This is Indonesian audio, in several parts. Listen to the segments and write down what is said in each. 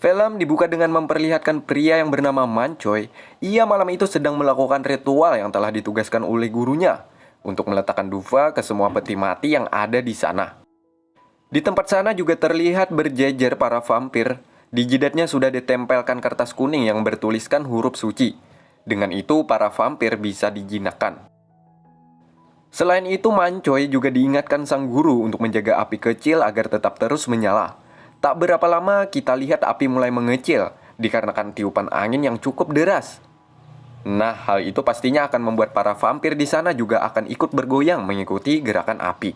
Film dibuka dengan memperlihatkan pria yang bernama Mancoy. Ia malam itu sedang melakukan ritual yang telah ditugaskan oleh gurunya untuk meletakkan dufa ke semua peti mati yang ada di sana. Di tempat sana juga terlihat berjejer para vampir. Di jidatnya sudah ditempelkan kertas kuning yang bertuliskan huruf suci. Dengan itu para vampir bisa dijinakkan. Selain itu, Mancoy juga diingatkan sang guru untuk menjaga api kecil agar tetap terus menyala. Tak berapa lama kita lihat api mulai mengecil dikarenakan tiupan angin yang cukup deras. Nah, hal itu pastinya akan membuat para vampir di sana juga akan ikut bergoyang mengikuti gerakan api.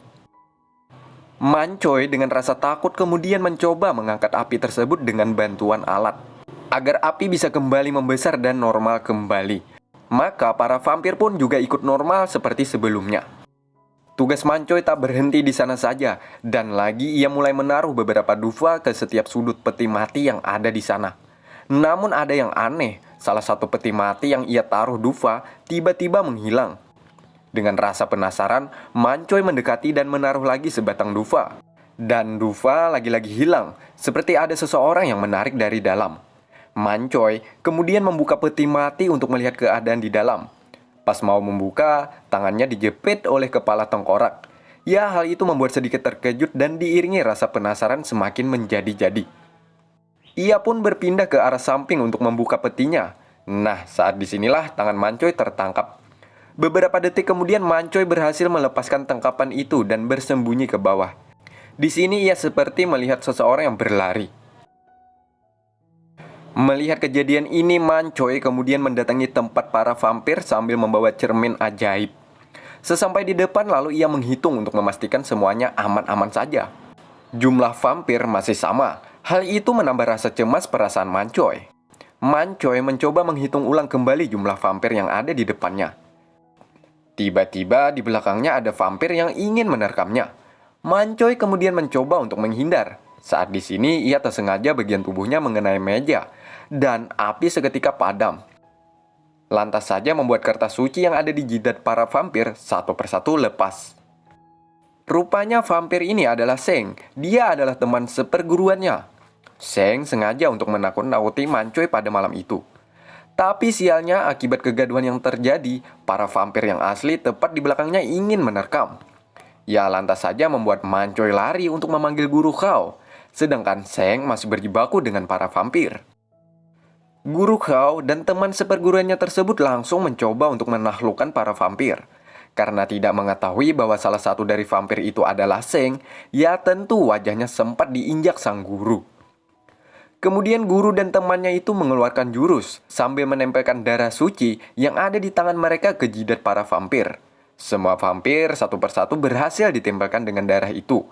Mancoy dengan rasa takut kemudian mencoba mengangkat api tersebut dengan bantuan alat agar api bisa kembali membesar dan normal kembali. Maka para vampir pun juga ikut normal seperti sebelumnya. Tugas Mancoy tak berhenti di sana saja, dan lagi ia mulai menaruh beberapa dufa ke setiap sudut peti mati yang ada di sana. Namun ada yang aneh, salah satu peti mati yang ia taruh dufa tiba-tiba menghilang. Dengan rasa penasaran, Mancoy mendekati dan menaruh lagi sebatang dufa. Dan dufa lagi-lagi hilang, seperti ada seseorang yang menarik dari dalam. Mancoy kemudian membuka peti mati untuk melihat keadaan di dalam. Pas mau membuka, tangannya dijepit oleh kepala tengkorak. Ya, hal itu membuat sedikit terkejut dan diiringi rasa penasaran semakin menjadi-jadi. Ia pun berpindah ke arah samping untuk membuka petinya. Nah, saat disinilah tangan Mancoy tertangkap. Beberapa detik kemudian Mancoy berhasil melepaskan tangkapan itu dan bersembunyi ke bawah. Di sini ia seperti melihat seseorang yang berlari. Melihat kejadian ini, Mancoy kemudian mendatangi tempat para vampir sambil membawa cermin ajaib. Sesampai di depan lalu ia menghitung untuk memastikan semuanya aman-aman saja. Jumlah vampir masih sama. Hal itu menambah rasa cemas perasaan Mancoy. Mancoy mencoba menghitung ulang kembali jumlah vampir yang ada di depannya. Tiba-tiba di belakangnya ada vampir yang ingin menerkamnya. Mancoy kemudian mencoba untuk menghindar. Saat di sini ia tersengaja bagian tubuhnya mengenai meja dan api seketika padam. Lantas saja membuat kertas suci yang ada di jidat para vampir satu persatu lepas. Rupanya vampir ini adalah Seng. Dia adalah teman seperguruannya. Seng sengaja untuk menakut-nakuti Mancoy pada malam itu. Tapi sialnya akibat kegaduhan yang terjadi, para vampir yang asli tepat di belakangnya ingin menerkam. Ya, lantas saja membuat Mancoy lari untuk memanggil Guru Khao. Sedangkan Seng masih berjibaku dengan para vampir. Guru Khao dan teman seperguruannya tersebut langsung mencoba untuk menaklukkan para vampir. Karena tidak mengetahui bahwa salah satu dari vampir itu adalah Seng, ya tentu wajahnya sempat diinjak sang guru. Kemudian guru dan temannya itu mengeluarkan jurus sambil menempelkan darah suci yang ada di tangan mereka ke jidat para vampir. Semua vampir satu persatu berhasil ditempelkan dengan darah itu,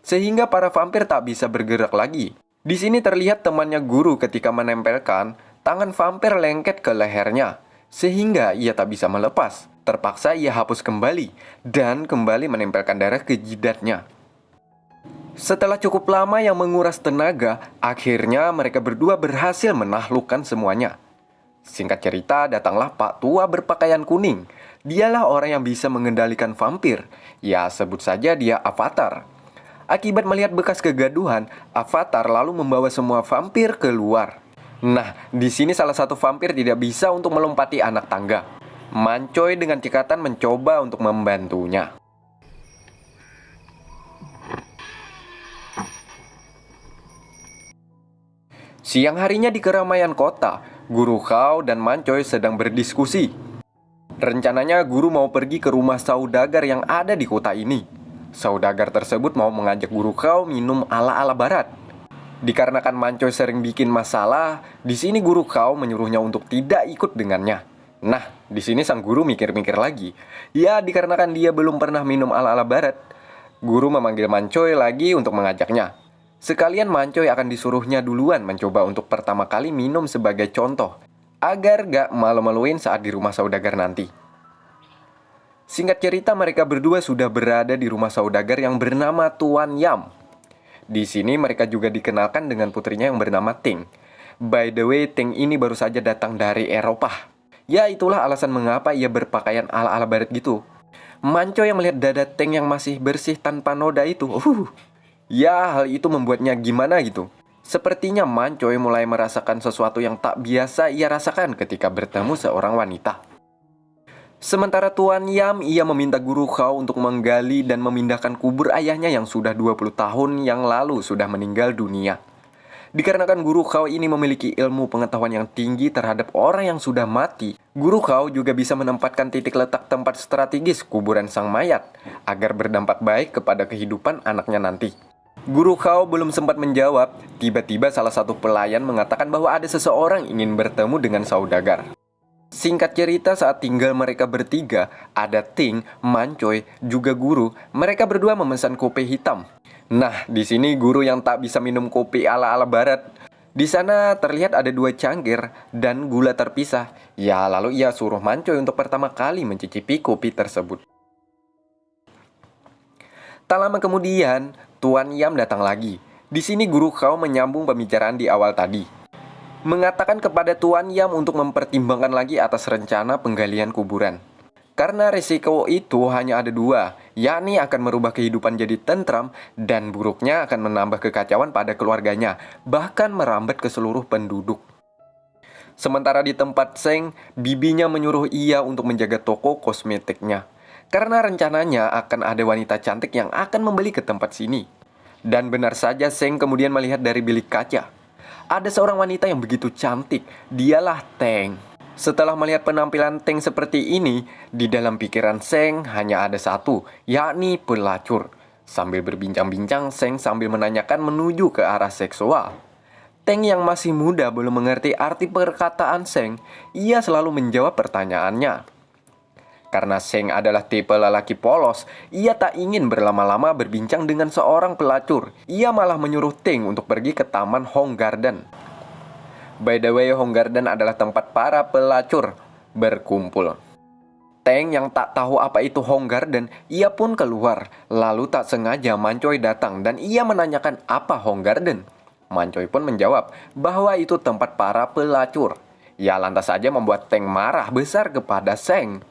sehingga para vampir tak bisa bergerak lagi. Di sini terlihat temannya guru ketika menempelkan, tangan vampir lengket ke lehernya, sehingga ia tak bisa melepas. Terpaksa ia hapus kembali, dan kembali menempelkan darah ke jidatnya. Setelah cukup lama yang menguras tenaga, akhirnya mereka berdua berhasil menaklukkan semuanya. Singkat cerita, datanglah Pak Tua berpakaian kuning. Dialah orang yang bisa mengendalikan vampir. Ya, sebut saja dia Avatar. Akibat melihat bekas kegaduhan, Avatar lalu membawa semua vampir keluar. Nah, di sini salah satu vampir tidak bisa untuk melompati anak tangga. Mancoy dengan cekatan mencoba untuk membantunya. Siang harinya di keramaian kota, Guru Khao dan Mancoy sedang berdiskusi. Rencananya guru mau pergi ke rumah saudagar yang ada di kota ini. Saudagar tersebut mau mengajak Guru Khao minum ala-ala barat. Dikarenakan Mancoy sering bikin masalah, di sini Guru Khao menyuruhnya untuk tidak ikut dengannya. Nah, di sini sang guru mikir-mikir lagi. Ya, dikarenakan dia belum pernah minum ala-ala barat, guru memanggil Mancoy lagi untuk mengajaknya. Sekalian Mancoy akan disuruhnya duluan mencoba untuk pertama kali minum sebagai contoh, agar gak malu-maluin saat di rumah saudagar nanti. Singkat cerita, mereka berdua sudah berada di rumah saudagar yang bernama Tuan Yam. Di sini mereka juga dikenalkan dengan putrinya yang bernama Ting. By the way, Ting ini baru saja datang dari Eropa. Ya, itulah alasan mengapa ia berpakaian ala-ala barat gitu. Mancoy yang melihat dada Ting yang masih bersih tanpa noda itu, ya hal itu membuatnya gimana gitu. Sepertinya Mancoy mulai merasakan sesuatu yang tak biasa ia rasakan ketika bertemu seorang wanita. Sementara Tuan Yam, ia meminta Guru Khao untuk menggali dan memindahkan kubur ayahnya yang sudah 20 tahun yang lalu sudah meninggal dunia. Dikarenakan Guru Khao ini memiliki ilmu pengetahuan yang tinggi terhadap orang yang sudah mati, Guru Khao juga bisa menempatkan titik letak tempat strategis kuburan sang mayat agar berdampak baik kepada kehidupan anaknya nanti. Guru Khao belum sempat menjawab, tiba-tiba salah satu pelayan mengatakan bahwa ada seseorang ingin bertemu dengan saudagar. Singkat cerita, saat tinggal mereka bertiga, ada Ting, Mancoy, juga Guru. Mereka berdua memesan kopi hitam. Nah, di sini Guru yang tak bisa minum kopi ala-ala barat. Di sana terlihat ada 2 cangkir dan gula terpisah. Ya, lalu ia suruh Mancoy untuk pertama kali mencicipi kopi tersebut. Tak lama kemudian, Tuan Yam datang lagi. Di sini Guru Khao menyambung pembicaraan di awal tadi, mengatakan kepada Tuan Yam untuk mempertimbangkan lagi atas rencana penggalian kuburan. Karena risiko itu hanya ada 2, yakni akan merubah kehidupan jadi tentram dan buruknya akan menambah kekacauan pada keluarganya, bahkan merambat ke seluruh penduduk. Sementara di tempat Seng, bibinya menyuruh ia untuk menjaga toko kosmetiknya, karena rencananya akan ada wanita cantik yang akan membeli ke tempat sini. Dan benar saja Seng kemudian melihat dari bilik kaca. Ada seorang wanita yang begitu cantik, dialah Teng. Setelah melihat penampilan Teng seperti ini, di dalam pikiran Seng hanya ada satu, yakni pelacur. Sambil berbincang-bincang, Seng sambil menanyakan menuju ke arah seksual. Teng yang masih muda belum mengerti arti perkataan Seng, ia selalu menjawab pertanyaannya. Karena Seng adalah tipe lelaki polos, ia tak ingin berlama-lama berbincang dengan seorang pelacur. Ia malah menyuruh Teng untuk pergi ke Taman Hong Garden. By the way, Hong Garden adalah tempat para pelacur berkumpul. Teng yang tak tahu apa itu Hong Garden, ia pun keluar. Lalu tak sengaja Mancoy datang dan ia menanyakan apa Hong Garden. Mancoy pun menjawab bahwa itu tempat para pelacur. Ya, lantas saja membuat Teng marah besar kepada Seng.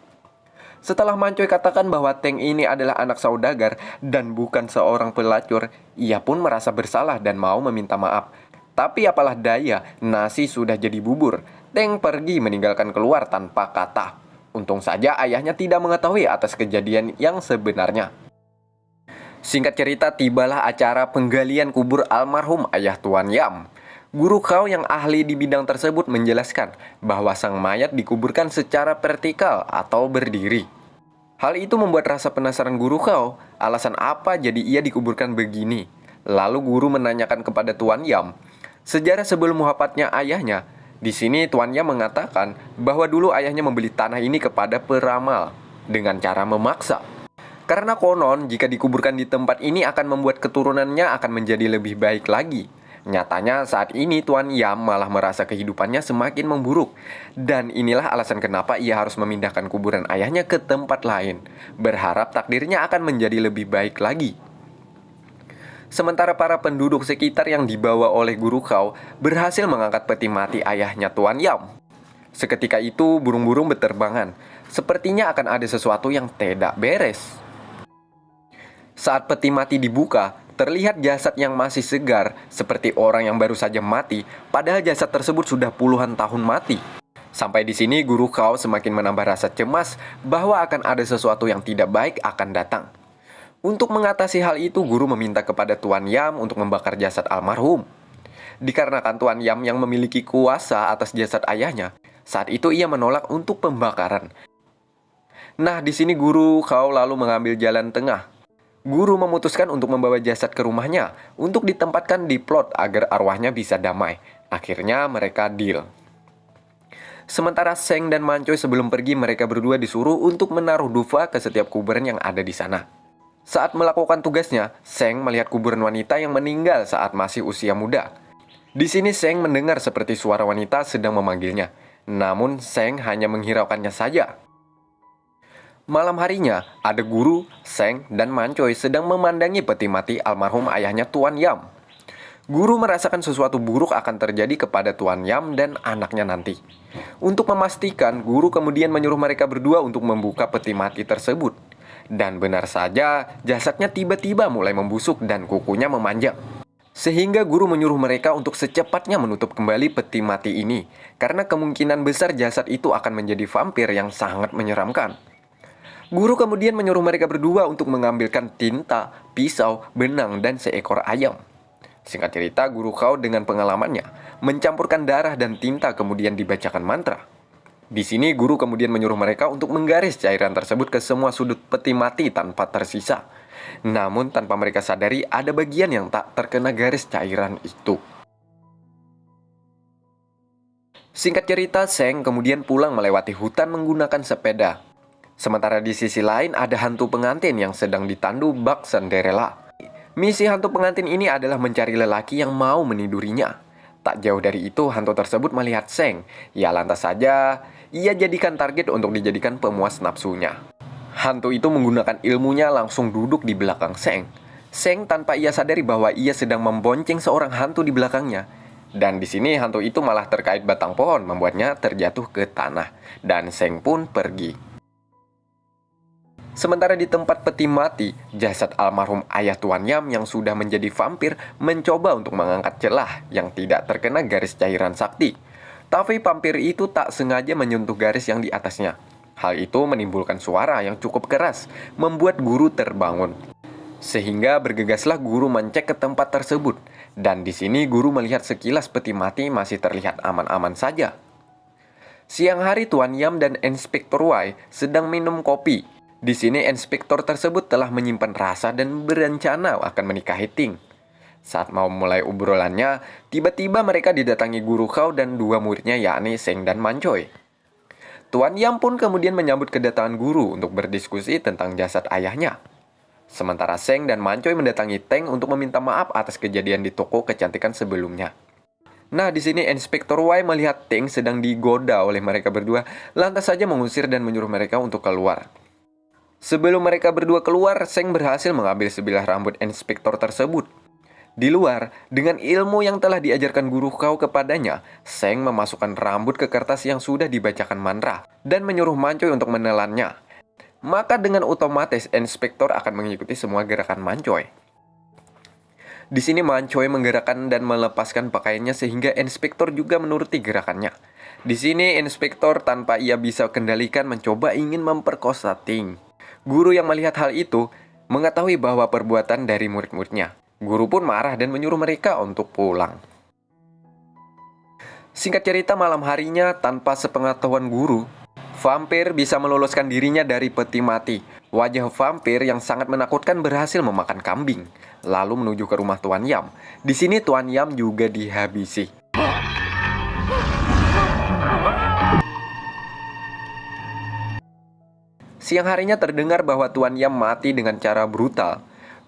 Setelah Mancoy katakan bahwa Teng ini adalah anak saudagar dan bukan seorang pelacur, ia pun merasa bersalah dan mau meminta maaf. Tapi apalah daya, nasi sudah jadi bubur. Teng pergi meninggalkan keluar tanpa kata. Untung saja ayahnya tidak mengetahui atas kejadian yang sebenarnya. Singkat cerita, tibalah acara penggalian kubur almarhum ayah Tuan Yam. Guru Khao yang ahli di bidang tersebut menjelaskan bahwa sang mayat dikuburkan secara vertikal atau berdiri. Hal itu membuat rasa penasaran Guru Khao, alasan apa jadi ia dikuburkan begini. Lalu guru menanyakan kepada Tuan Yam, sejarah sebelum wafatnya ayahnya. Di sini Tuan Yam mengatakan bahwa dulu ayahnya membeli tanah ini kepada peramal dengan cara memaksa. Karena konon jika dikuburkan di tempat ini akan membuat keturunannya akan menjadi lebih baik lagi. Nyatanya saat ini Tuan Yam malah merasa kehidupannya semakin memburuk. Dan inilah alasan kenapa ia harus memindahkan kuburan ayahnya ke tempat lain, berharap takdirnya akan menjadi lebih baik lagi. Sementara para penduduk sekitar yang dibawa oleh Guru Khao berhasil mengangkat peti mati ayahnya Tuan Yam. Seketika itu burung-burung berterbangan. Sepertinya akan ada sesuatu yang tidak beres. Saat peti mati dibuka, terlihat jasad yang masih segar, seperti orang yang baru saja mati, padahal jasad tersebut sudah puluhan tahun mati. Sampai di sini Guru Khao semakin menambah rasa cemas bahwa akan ada sesuatu yang tidak baik akan datang. Untuk mengatasi hal itu, guru meminta kepada Tuan Yam untuk membakar jasad almarhum. Dikarenakan Tuan Yam yang memiliki kuasa atas jasad ayahnya, saat itu ia menolak untuk pembakaran. Nah, di sini Guru Khao lalu mengambil jalan tengah. Guru memutuskan untuk membawa jasad ke rumahnya untuk ditempatkan di plot agar arwahnya bisa damai. Akhirnya mereka deal. Sementara Seng dan Mancoy sebelum pergi, mereka berdua disuruh untuk menaruh dufa ke setiap kuburan yang ada di sana. Saat melakukan tugasnya, Seng melihat kuburan wanita yang meninggal saat masih usia muda. Di sini Seng mendengar seperti suara wanita sedang memanggilnya. Namun Seng hanya menghiraukannya saja. Malam harinya, ada Guru, Seng, dan Mancoy sedang memandangi peti mati almarhum ayahnya Tuan Yam. Guru merasakan sesuatu buruk akan terjadi kepada Tuan Yam dan anaknya nanti. Untuk memastikan, Guru kemudian menyuruh mereka berdua untuk membuka peti mati tersebut. Dan benar saja, jasadnya tiba-tiba mulai membusuk dan kukunya memanjang. Sehingga guru menyuruh mereka untuk secepatnya menutup kembali peti mati ini, karena kemungkinan besar jasad itu akan menjadi vampir yang sangat menyeramkan. Guru kemudian menyuruh mereka berdua untuk mengambilkan tinta, pisau, benang, dan seekor ayam. Singkat cerita, guru Khao dengan pengalamannya mencampurkan darah dan tinta kemudian dibacakan mantra. Di sini guru kemudian menyuruh mereka untuk menggaris cairan tersebut ke semua sudut peti mati tanpa tersisa. Namun tanpa mereka sadari ada bagian yang tak terkena garis cairan itu. Singkat cerita, Seng kemudian pulang melewati hutan menggunakan sepeda. Sementara di sisi lain ada hantu pengantin yang sedang ditandu bak Cinderella. Misi hantu pengantin ini adalah mencari lelaki yang mau menidurinya. Tak jauh dari itu, hantu tersebut melihat Seng. Ya lantas saja, ia jadikan target untuk dijadikan pemuas nafsunya. Hantu itu menggunakan ilmunya langsung duduk di belakang Seng. Seng tanpa ia sadari bahwa ia sedang membonceng seorang hantu di belakangnya. Dan di sini hantu itu malah terkait batang pohon, membuatnya terjatuh ke tanah. Dan Seng pun pergi. Sementara di tempat peti mati, jasad almarhum ayah Tuan Yam yang sudah menjadi vampir mencoba untuk mengangkat celah yang tidak terkena garis cairan sakti. Tapi vampir itu tak sengaja menyentuh garis yang di atasnya. Hal itu menimbulkan suara yang cukup keras, membuat guru terbangun. Sehingga bergegaslah guru mencek ke tempat tersebut. Dan di sini guru melihat sekilas peti mati masih terlihat aman-aman saja. Siang hari Tuan Yam dan Inspektur Wai sedang minum kopi. Di sini inspektur tersebut telah menyimpan rasa dan berencana akan menikahi Ting. Saat mau mulai obrolannya, tiba-tiba mereka didatangi guru Khao dan dua muridnya yakni Seng dan Mancoy. Tuan Yam pun kemudian menyambut kedatangan guru untuk berdiskusi tentang jasad ayahnya. Sementara Seng dan Mancoy mendatangi Teng untuk meminta maaf atas kejadian di toko kecantikan sebelumnya. Nah, di sini Inspektur Wai melihat Teng sedang digoda oleh mereka berdua, lantas saja mengusir dan menyuruh mereka untuk keluar. Sebelum mereka berdua keluar, Seng berhasil mengambil sebilah rambut inspektor tersebut. Di luar, dengan ilmu yang telah diajarkan guru Khao kepadanya, Seng memasukkan rambut ke kertas yang sudah dibacakan mantra dan menyuruh Mancoy untuk menelannya. Maka dengan otomatis inspektor akan mengikuti semua gerakan Mancoy. Di sini Mancoy menggerakkan dan melepaskan pakaiannya sehingga inspektor juga menuruti gerakannya. Di sini inspektor tanpa ia bisa kendalikan mencoba ingin memperkosa Ting. Guru yang melihat hal itu mengetahui bahwa perbuatan dari murid-muridnya. Guru pun marah dan menyuruh mereka untuk pulang. Singkat cerita, malam harinya tanpa sepengetahuan guru, vampir bisa meloloskan dirinya dari peti mati. Wajah vampir yang sangat menakutkan berhasil memakan kambing, lalu menuju ke rumah Tuan Yam. Di sini Tuan Yam juga dihabisi. Siang harinya terdengar bahwa Tuan Yam mati dengan cara brutal.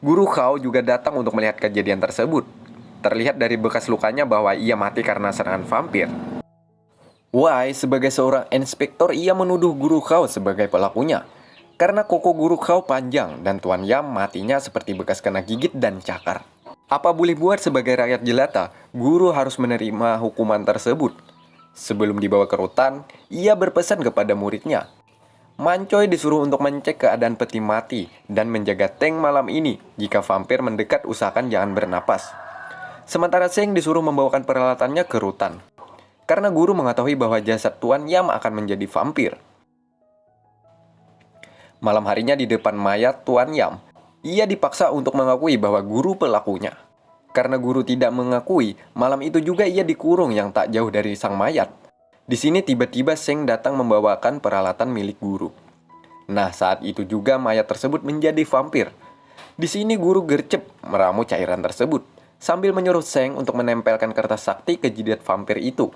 Guru Khao juga datang untuk melihat kejadian tersebut. Terlihat dari bekas lukanya bahwa ia mati karena serangan vampir. Wai sebagai seorang inspektor ia menuduh guru Khao sebagai pelakunya. Karena koko guru Khao panjang dan Tuan Yam matinya seperti bekas kena gigit dan cakar. Apa boleh buat sebagai rakyat jelata, guru harus menerima hukuman tersebut. Sebelum dibawa ke rutan, ia berpesan kepada muridnya. Mancoy disuruh untuk mencek keadaan peti mati dan menjaga Teng malam ini. Jika vampir mendekat, usahakan jangan bernapas. Sementara Seng disuruh membawakan peralatannya ke rutan. Karena guru mengetahui bahwa jasad Tuan Yam akan menjadi vampir. Malam harinya di depan mayat Tuan Yam, ia dipaksa untuk mengakui bahwa guru pelakunya. Karena guru tidak mengakui, malam itu juga ia dikurung yang tak jauh dari sang mayat. Di sini tiba-tiba Seng datang membawakan peralatan milik guru. Nah, saat itu juga mayat tersebut menjadi vampir. Di sini guru gercep meramu cairan tersebut sambil menyuruh Seng untuk menempelkan kertas sakti ke jidat vampir itu.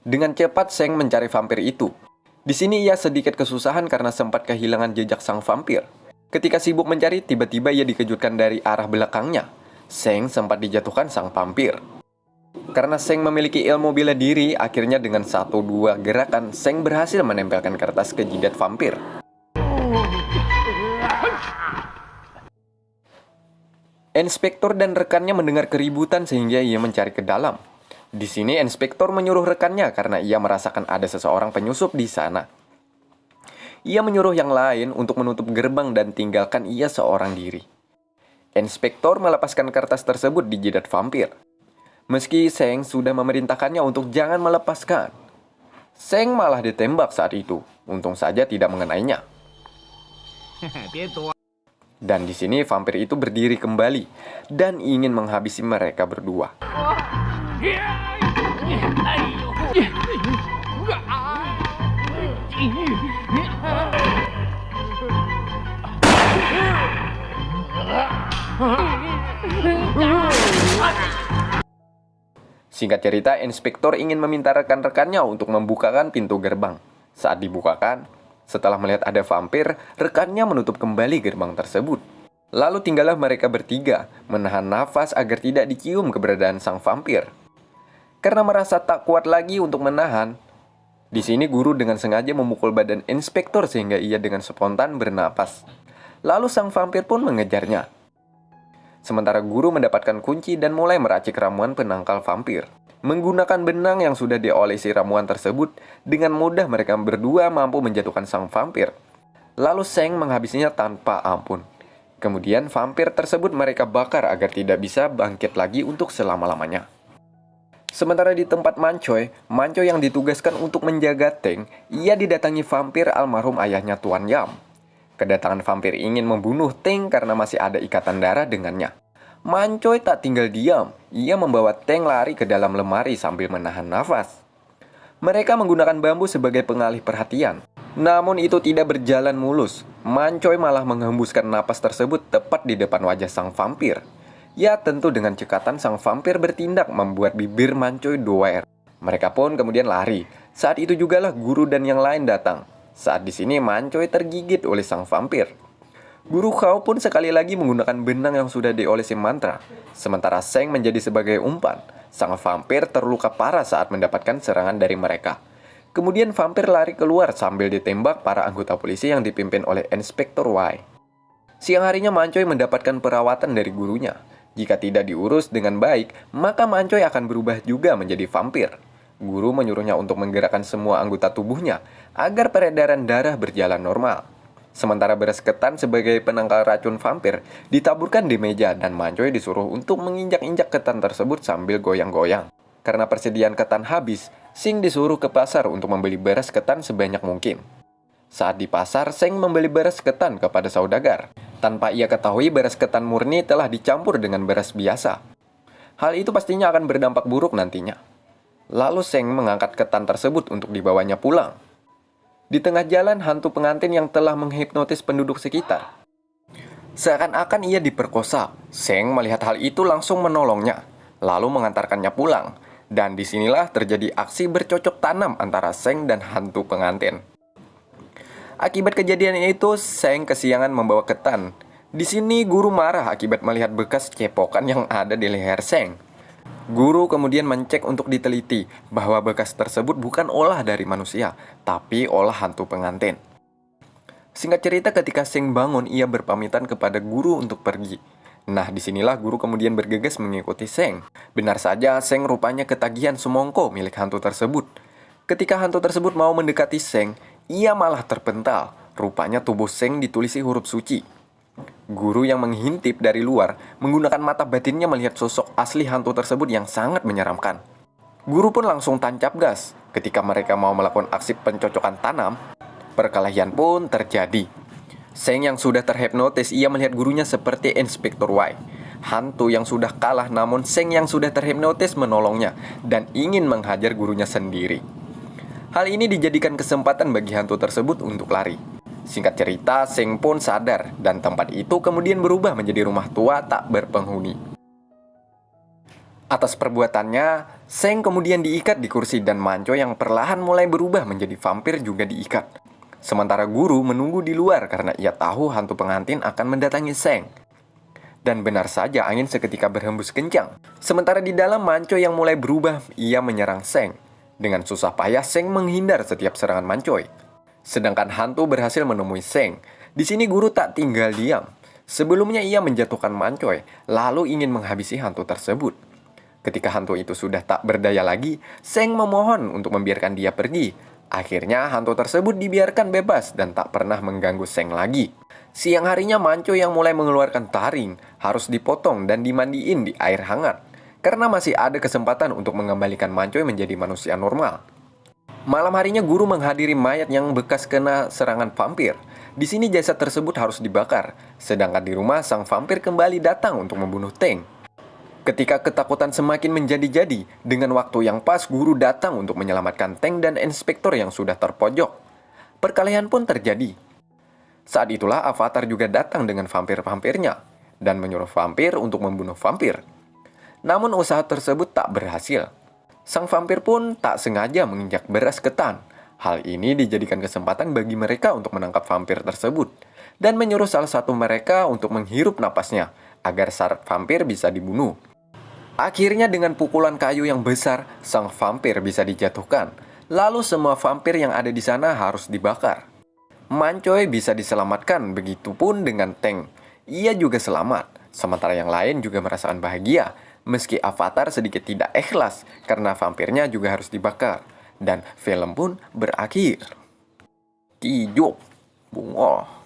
Dengan cepat Seng mencari vampir itu. Di sini ia sedikit kesusahan karena sempat kehilangan jejak sang vampir. Ketika sibuk mencari, tiba-tiba ia dikejutkan dari arah belakangnya. Seng sempat dijatuhkan sang vampir. Karena Seng memiliki ilmu bela diri, akhirnya dengan 1-2 gerakan, Seng berhasil menempelkan kertas ke jidat vampir. Inspektur dan rekannya mendengar keributan sehingga ia mencari ke dalam. Di sini inspektur menyuruh rekannya karena ia merasakan ada seseorang penyusup di sana. Ia menyuruh yang lain untuk menutup gerbang dan tinggalkan ia seorang diri. Inspektor melepaskan kertas tersebut di jidat vampir. Meski Seng sudah memerintahkannya untuk jangan melepaskan, Seng malah ditembak saat itu. Untung saja tidak mengenainya. Dan di sini vampir itu berdiri kembali dan ingin menghabisi mereka berdua. Singkat cerita, inspektor ingin meminta rekan-rekannya untuk membukakan pintu gerbang. Saat dibukakan, setelah melihat ada vampir, rekannya menutup kembali gerbang tersebut. Lalu tinggallah mereka bertiga, menahan nafas agar tidak dicium keberadaan sang vampir. Karena merasa tak kuat lagi untuk menahan, di sini guru dengan sengaja memukul badan inspektor sehingga ia dengan spontan bernapas. Lalu sang vampir pun mengejarnya. Sementara guru mendapatkan kunci dan mulai meracik ramuan penangkal vampir. Menggunakan benang yang sudah diolesi ramuan tersebut, dengan mudah mereka berdua mampu menjatuhkan sang vampir. Lalu Seng menghabisinya tanpa ampun. Kemudian vampir tersebut mereka bakar agar tidak bisa bangkit lagi untuk selama-lamanya. Sementara di tempat Mancoy yang ditugaskan untuk menjaga Teng, ia didatangi vampir almarhum ayahnya Tuan Yam. Kedatangan vampir ingin membunuh Teng karena masih ada ikatan darah dengannya. Mancoy tak tinggal diam, ia membawa Teng lari ke dalam lemari sambil menahan nafas. Mereka menggunakan bambu sebagai pengalih perhatian. Namun itu tidak berjalan mulus. Mancoy malah menghembuskan napas tersebut tepat di depan wajah sang vampir. Ya tentu dengan cekatan sang vampir bertindak membuat bibir Mancoy doer. Mereka pun kemudian lari. Saat itu jugalah guru dan yang lain datang. Saat di sini Mancoy tergigit oleh sang vampir. Guru Khao pun sekali lagi menggunakan benang yang sudah diolesi mantra. Sementara Seng menjadi sebagai umpan. Sang vampir terluka parah saat mendapatkan serangan dari mereka. Kemudian vampir lari keluar sambil ditembak para anggota polisi yang dipimpin oleh Inspektor Y. Siang harinya Mancoy mendapatkan perawatan dari gurunya. Jika tidak diurus dengan baik, maka Mancoy akan berubah juga menjadi vampir. Guru menyuruhnya untuk menggerakkan semua anggota tubuhnya agar peredaran darah berjalan normal. Sementara beras ketan sebagai penangkal racun vampir ditaburkan di meja dan Mancoy disuruh untuk menginjak-injak ketan tersebut sambil goyang-goyang. Karena persediaan ketan habis, Sing disuruh ke pasar untuk membeli beras ketan sebanyak mungkin. Saat di pasar, Seng membeli beras ketan kepada saudagar. Tanpa ia ketahui beras ketan murni telah dicampur dengan beras biasa. Hal itu pastinya akan berdampak buruk nantinya. Lalu Seng mengangkat ketan tersebut untuk dibawanya pulang. Di tengah jalan, hantu pengantin yang telah menghipnotis penduduk sekitar. Seakan-akan ia diperkosa. Seng melihat hal itu langsung menolongnya, lalu mengantarkannya pulang. Dan disinilah terjadi aksi bercocok tanam antara Seng dan hantu pengantin. Akibat kejadian itu, Seng kesiangan membawa ketan. Di sini guru marah akibat melihat bekas cepokan yang ada di leher Seng. Guru kemudian mencek untuk diteliti bahwa bekas tersebut bukan olah dari manusia, tapi olah hantu pengantin. Singkat cerita, ketika Seng bangun, ia berpamitan kepada guru untuk pergi. Nah, disinilah guru kemudian bergegas mengikuti Seng. Benar saja, Seng rupanya ketagihan semongko milik hantu tersebut. Ketika hantu tersebut mau mendekati Seng, ia malah terpental. Rupanya tubuh Seng ditulisi huruf suci. Guru yang menghintip dari luar menggunakan mata batinnya melihat sosok asli hantu tersebut yang sangat menyeramkan. Guru pun langsung tancap gas. Ketika mereka mau melakukan aksi pencocokan tanam, perkelahian pun terjadi. Seng yang sudah terhipnotis, ia melihat gurunya seperti Inspektor Y. Hantu yang sudah kalah, namun Seng yang sudah terhipnotis menolongnya dan ingin menghajar gurunya sendiri. Hal ini dijadikan kesempatan bagi hantu tersebut untuk lari. Singkat cerita, Seng pun sadar dan tempat itu kemudian berubah menjadi rumah tua tak berpenghuni. Atas perbuatannya, Seng kemudian diikat di kursi dan Mancoy yang perlahan mulai berubah menjadi vampir juga diikat. Sementara guru menunggu di luar karena ia tahu hantu pengantin akan mendatangi Seng. Dan benar saja, angin seketika berhembus kencang. Sementara di dalam, Mancoy yang mulai berubah, ia menyerang Seng. Dengan susah payah, Seng menghindar setiap serangan Mancoy. Sedangkan hantu berhasil menemui Seng. Di sini guru tak tinggal diam. Sebelumnya ia menjatuhkan Mancoy, lalu ingin menghabisi hantu tersebut. Ketika hantu itu sudah tak berdaya lagi, Seng memohon untuk membiarkan dia pergi. Akhirnya hantu tersebut dibiarkan bebas dan tak pernah mengganggu Seng lagi. Siang harinya Manco yang mulai mengeluarkan taring harus dipotong dan dimandiin di air hangat. Karena masih ada kesempatan untuk mengembalikan Mancoy menjadi manusia normal. Malam harinya guru menghadiri mayat yang bekas kena serangan vampir. Di sini jasad tersebut harus dibakar, sedangkan di rumah sang vampir kembali datang untuk membunuh Teng. Ketika ketakutan semakin menjadi-jadi, dengan waktu yang pas guru datang untuk menyelamatkan Teng dan inspektor yang sudah terpojok. Perkelahian pun terjadi. Saat itulah Avatar juga datang dengan vampir-vampirnya dan menyuruh vampir untuk membunuh vampir. Namun usaha tersebut tak berhasil. Sang vampir pun tak sengaja menginjak beras ketan. Hal ini dijadikan kesempatan bagi mereka untuk menangkap vampir tersebut dan menyuruh salah satu mereka untuk menghirup napasnya agar syarat vampir bisa dibunuh. Akhirnya dengan pukulan kayu yang besar, sang vampir bisa dijatuhkan. Lalu semua vampir yang ada di sana harus dibakar. Mancoy bisa diselamatkan, begitupun dengan Teng. Ia juga selamat, sementara yang lain juga merasakan bahagia. Meski Avatar sedikit tidak ikhlas karena vampirnya juga harus dibakar. Dan film pun berakhir. Kijok, bungo.